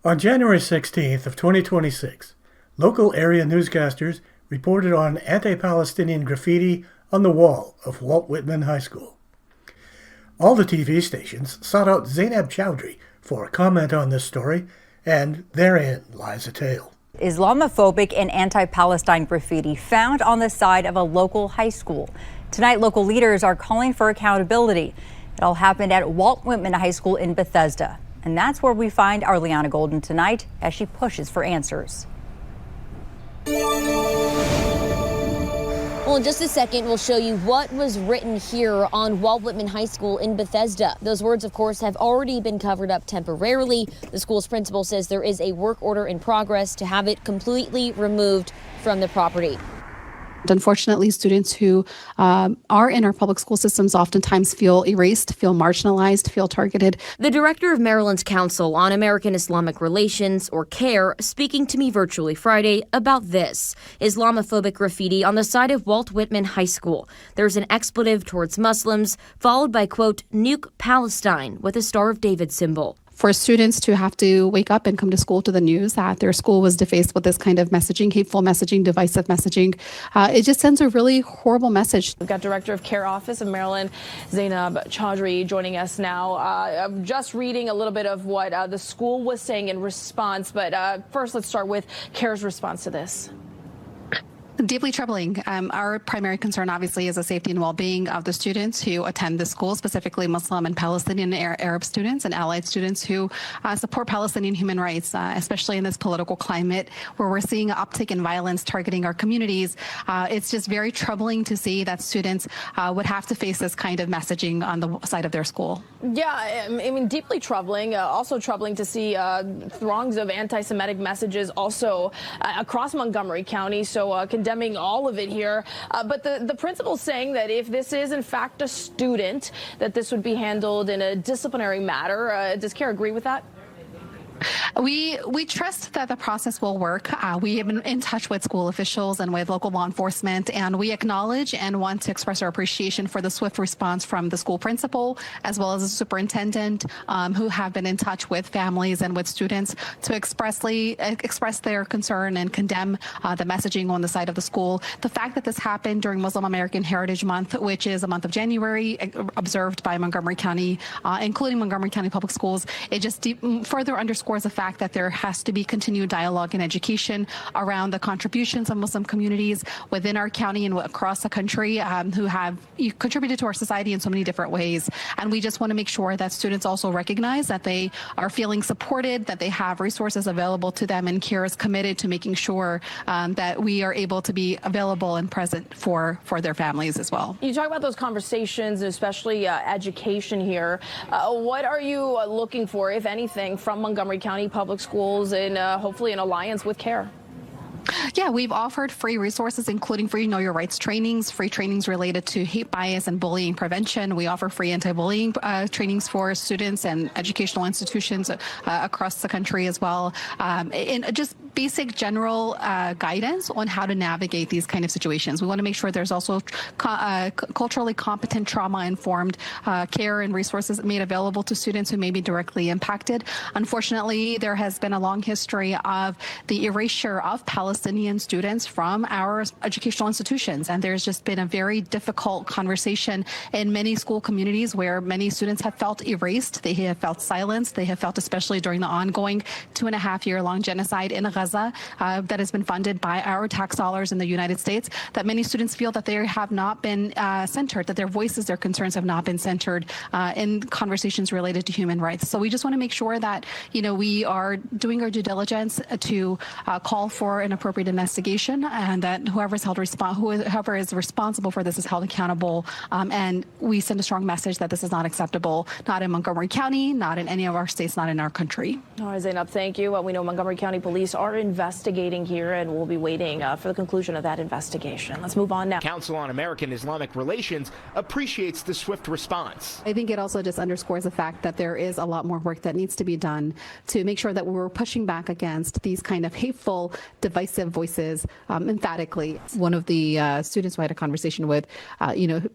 On January 16th of 2026, local area newscasters reported on anti-Palestinian graffiti on the wall of Walt Whitman High School. All the TV stations sought out Zainab Chaudry for a comment on this story, and therein lies a tale. Islamophobic and anti-Palestine graffiti found on the side of a local high school. Tonight, local leaders are calling for accountability. It all happened at Walt Whitman High School in Bethesda. And that's where we find our Liana Golden tonight as she pushes for answers. Well, in just a second, we'll show you what was written here on Walt Whitman High School in Bethesda. Those words, of course, have already been covered up temporarily. The school's principal says there is a work order in progress to have it completely removed from the property. Unfortunately, students who are in our public school systems oftentimes feel erased, feel marginalized, feel targeted. The director of Maryland's Council on American Islamic Relations, or CARE, speaking to me virtually Friday about this Islamophobic graffiti on the side of Walt Whitman High School. There's an expletive towards Muslims, followed by, quote, "Nuke Palestine," with a Star of David symbol. For students to have to wake up and come to school to the news that their school was defaced with this kind of messaging, hateful messaging, divisive messaging, it just sends a really horrible message. We've got Director of Care Office of Maryland, Zainab Chaudry, joining us now. I'm just reading a little bit of what the school was saying in response, but first let's start with CARE's response to this. Deeply troubling. Our primary concern, obviously, is the safety and well-being of the students who attend the school, specifically Muslim and Palestinian Arab students and allied students who support Palestinian human rights, especially in this political climate where we're seeing an uptick in violence targeting our communities. It's just very troubling to see that students would have to face this kind of messaging on the side of their school. Yeah, I mean, deeply troubling. Also troubling to see throngs of anti-Semitic messages also across Montgomery County. So condemning all of it here. But the principal's saying that if this is in fact a student, that this would be handled in a disciplinary matter. Does CARE agree with that? We trust that the process will work. We have been in touch with school officials and with local law enforcement, and we acknowledge and want to express our appreciation for the swift response from the school principal as well as the superintendent, who have been in touch with families and with students to express their concern and condemn the messaging on the side of the school. The fact that this happened during Muslim American Heritage Month, which is a month of January observed by Montgomery County, including Montgomery County Public Schools, it just further underscores the fact that there has to be continued dialogue and education around the contributions of Muslim communities within our county and across the country who have contributed to our society in so many different ways. And we just want to make sure that students also recognize that they are feeling supported, that they have resources available to them, and CARE is committed to making sure that we are able to be available and present for their families as well. You talk about those conversations, especially education here. What are you looking for, if anything, from Montgomery County Public Schools and hopefully an alliance with CARE? Yeah, we've offered free resources, including free Know Your Rights trainings, free trainings related to hate bias and bullying prevention. We offer free anti-bullying trainings for students and educational institutions across the country as well. And just basic general guidance on how to navigate these kind of situations. We want to make sure there's also culturally competent, trauma-informed care and resources made available to students who may be directly impacted. Unfortunately, there has been a long history of the erasure of Palestinian students from our educational institutions, and there's just been a very difficult conversation in many school communities where many students have felt erased, they have felt silenced, they have felt, especially during the ongoing 2.5-year-long genocide in Gaza that has been funded by our tax dollars in the United States, that many students feel that they have not been centered, that their voices, their concerns have not been centered in conversations related to human rights. So we just want to make sure that, we are doing our due diligence to call for an appropriate investigation, and that whoever is responsible for this is held accountable. And we send a strong message that this is not acceptable, not in Montgomery County, not in any of our states, not in our country. All right, Zainab, thank you. We know Montgomery County Police are investigating here, and we'll be waiting for the conclusion of that investigation. Let's move on now. Council on American Islamic Relations appreciates the swift response. I think it also just underscores the fact that there is a lot more work that needs to be done to make sure that we're pushing back against these kind of hateful, divisive voices emphatically. One of the students who I had a conversation with,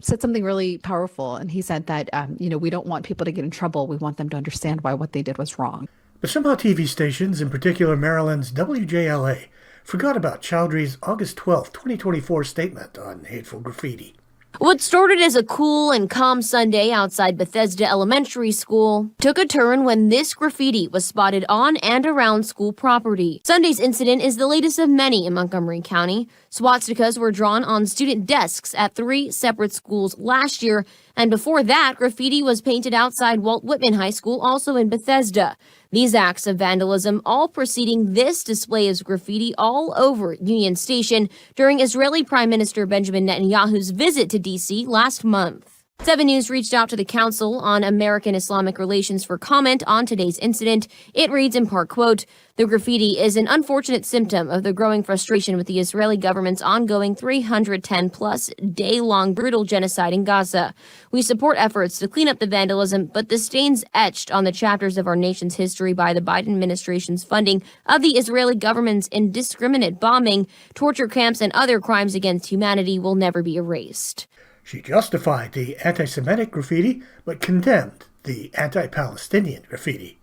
said something really powerful, and he said that, we don't want people to get in trouble. We want them to understand why what they did was wrong. But somehow TV stations, in particular Maryland's WJLA, forgot about Chaudry's August 12, 2024 statement on hateful graffiti. What started as a cool and calm Sunday outside Bethesda Elementary School took a turn when this graffiti was spotted on and around school property. Sunday's incident is the latest of many in Montgomery County. Swastikas were drawn on student desks at 3 separate schools last year, and before that, graffiti was painted outside Walt Whitman High School, also in Bethesda. These acts of vandalism all preceding this display of graffiti all over Union Station during Israeli Prime Minister Benjamin Netanyahu's visit to D.C. last month. 7 News reached out to the Council on American Islamic Relations for comment on today's incident. It reads in part, quote, "The graffiti is an unfortunate symptom of the growing frustration with the Israeli government's ongoing 310-plus day-long brutal genocide in Gaza. We support efforts to clean up the vandalism, but the stains etched on the chapters of our nation's history by the Biden administration's funding of the Israeli government's indiscriminate bombing, torture camps, and other crimes against humanity will never be erased." She justified the anti-Semitic graffiti, but condemned the anti-Palestinian graffiti.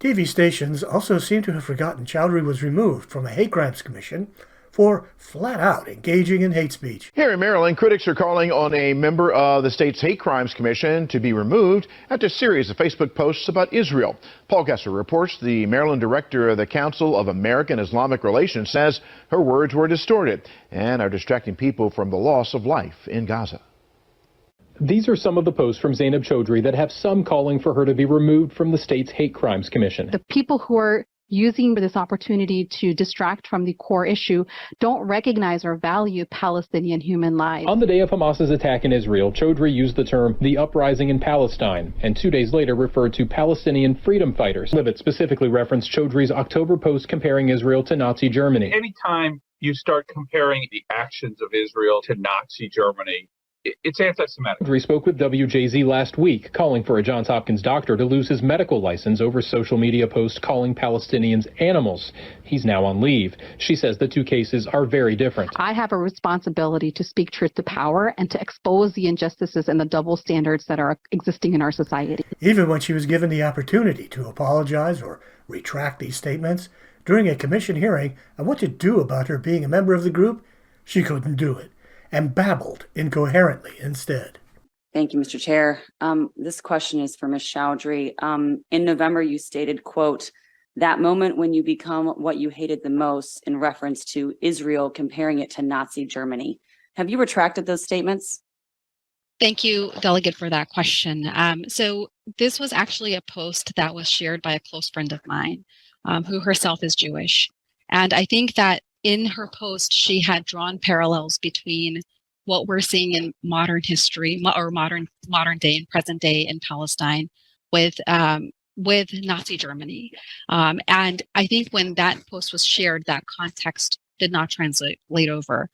TV stations also seem to have forgotten Chaudry was removed from a hate crimes commission for flat-out engaging in hate speech. Here in Maryland, critics are calling on a member of the state's Hate Crimes Commission to be removed after a series of Facebook posts about Israel. Paul Kessler reports the Maryland director of the Council of American Islamic Relations says her words were distorted and are distracting people from the loss of life in Gaza. These are some of the posts from Zainab Chaudry that have some calling for her to be removed from the state's Hate Crimes Commission. The people who are using this opportunity to distract from the core issue don't recognize or value Palestinian human lives. On the day of Hamas's attack in Israel, Chaudry used the term "the uprising in Palestine," and 2 days later referred to Palestinian freedom fighters. Libet specifically referenced Chaudry's October post comparing Israel to Nazi Germany. Anytime you start comparing the actions of Israel to Nazi Germany, it's anti-Semitic. Chaudry spoke with WJZ last week, calling for a Johns Hopkins doctor to lose his medical license over social media posts calling Palestinians animals. He's now on leave. She says the two cases are very different. I have a responsibility to speak truth to power and to expose the injustices and the double standards that are existing in our society. Even when she was given the opportunity to apologize or retract these statements during a commission hearing on what to do about her being a member of the group, she couldn't do it, and babbled incoherently instead. Thank you, Mr. Chair. This question is for Ms. Chaudry. In November, you stated, quote, "that moment when you become what you hated the most," in reference to Israel, comparing it to Nazi Germany. Have you retracted those statements? Thank you, Delegate, for that question. So this was actually a post that was shared by a close friend of mine who herself is Jewish. And I think that in her post, she had drawn parallels between what we're seeing in modern history or modern day and present day in Palestine with Nazi Germany. And I think when that post was shared, that context did not translate over.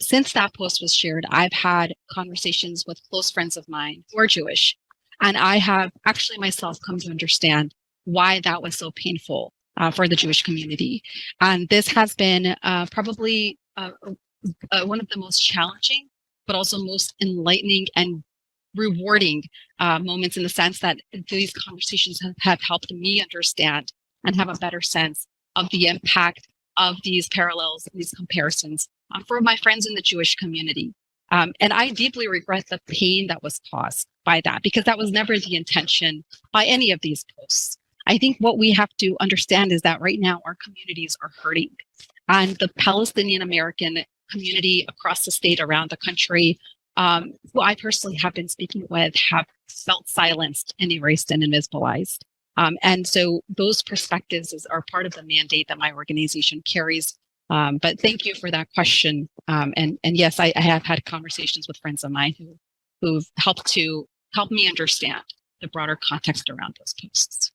Since that post was shared, I've had conversations with close friends of mine who are Jewish. And I have actually myself come to understand why that was so painful for the Jewish community. And this has been probably one of the most challenging, but also most enlightening and rewarding moments, in the sense that these conversations have helped me understand and have a better sense of the impact of these parallels, these comparisons for my friends in the Jewish community. And I deeply regret the pain that was caused by that, because that was never the intention by any of these posts. I think what we have to understand is that right now our communities are hurting, and the Palestinian American community across the state, around the country, who I personally have been speaking with, have felt silenced and erased and invisibilized. And so those perspectives are part of the mandate that my organization carries. But thank you for that question. And yes, I have had conversations with friends of mine who've helped me understand the broader context around those posts.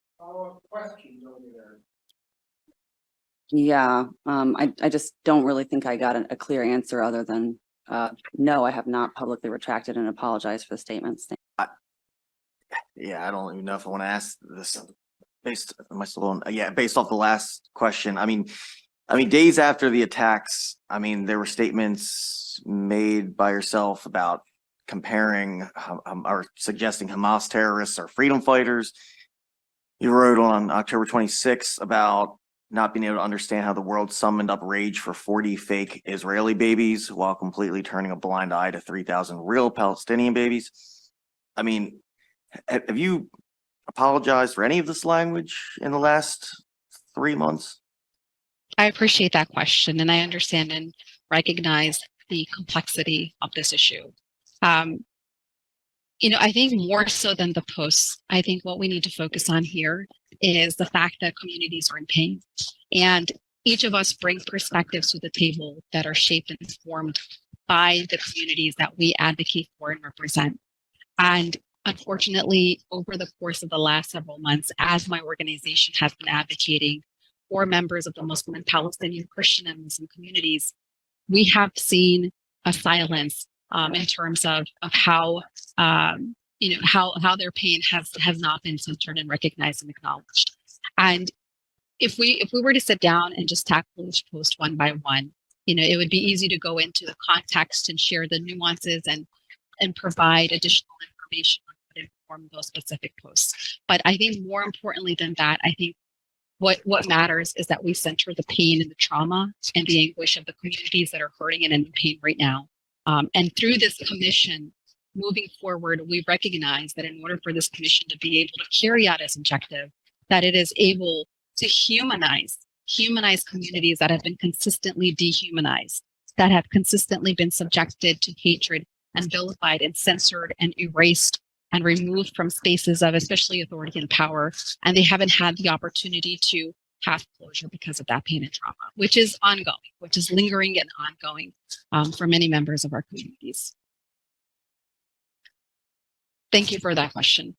Yeah, I just don't really think I got a clear answer other than no, I have not publicly retracted and apologized for the statements. Yeah, I don't even know if I want to ask this based off the last question. I mean, days after the attacks, there were statements made by yourself about comparing or suggesting Hamas terrorists are freedom fighters. You wrote on October 26th about not being able to understand how the world summoned up rage for 40 fake Israeli babies while completely turning a blind eye to 3,000 real Palestinian babies. I mean, have you apologized for any of this language in the last 3 months? I appreciate that question, and I understand and recognize the complexity of this issue. I think more so than the posts, I think what we need to focus on here is the fact that communities are in pain. And each of us bring perspectives to the table that are shaped and informed by the communities that we advocate for and represent. And unfortunately, over the course of the last several months, as my organization has been advocating for members of the Muslim and Palestinian Christian and Muslim communities, we have seen a silence in terms of how how their pain has not been centered and recognized and acknowledged. And if we were to sit down and just tackle each post one by one, it would be easy to go into the context and share the nuances and provide additional information on what inform those specific posts. But I think more importantly than that, I think what matters is that we center the pain and the trauma and the anguish of the communities that are hurting and in pain right now. And through this commission, moving forward, we recognize that in order for this commission to be able to carry out its objective, that it is able to humanize communities that have been consistently dehumanized, that have consistently been subjected to hatred and vilified and censored and erased and removed from spaces of especially authority and power. And they haven't had the opportunity to have closure because of that pain and trauma, which is ongoing, which is lingering and ongoing for many members of our communities. Thank you for that question.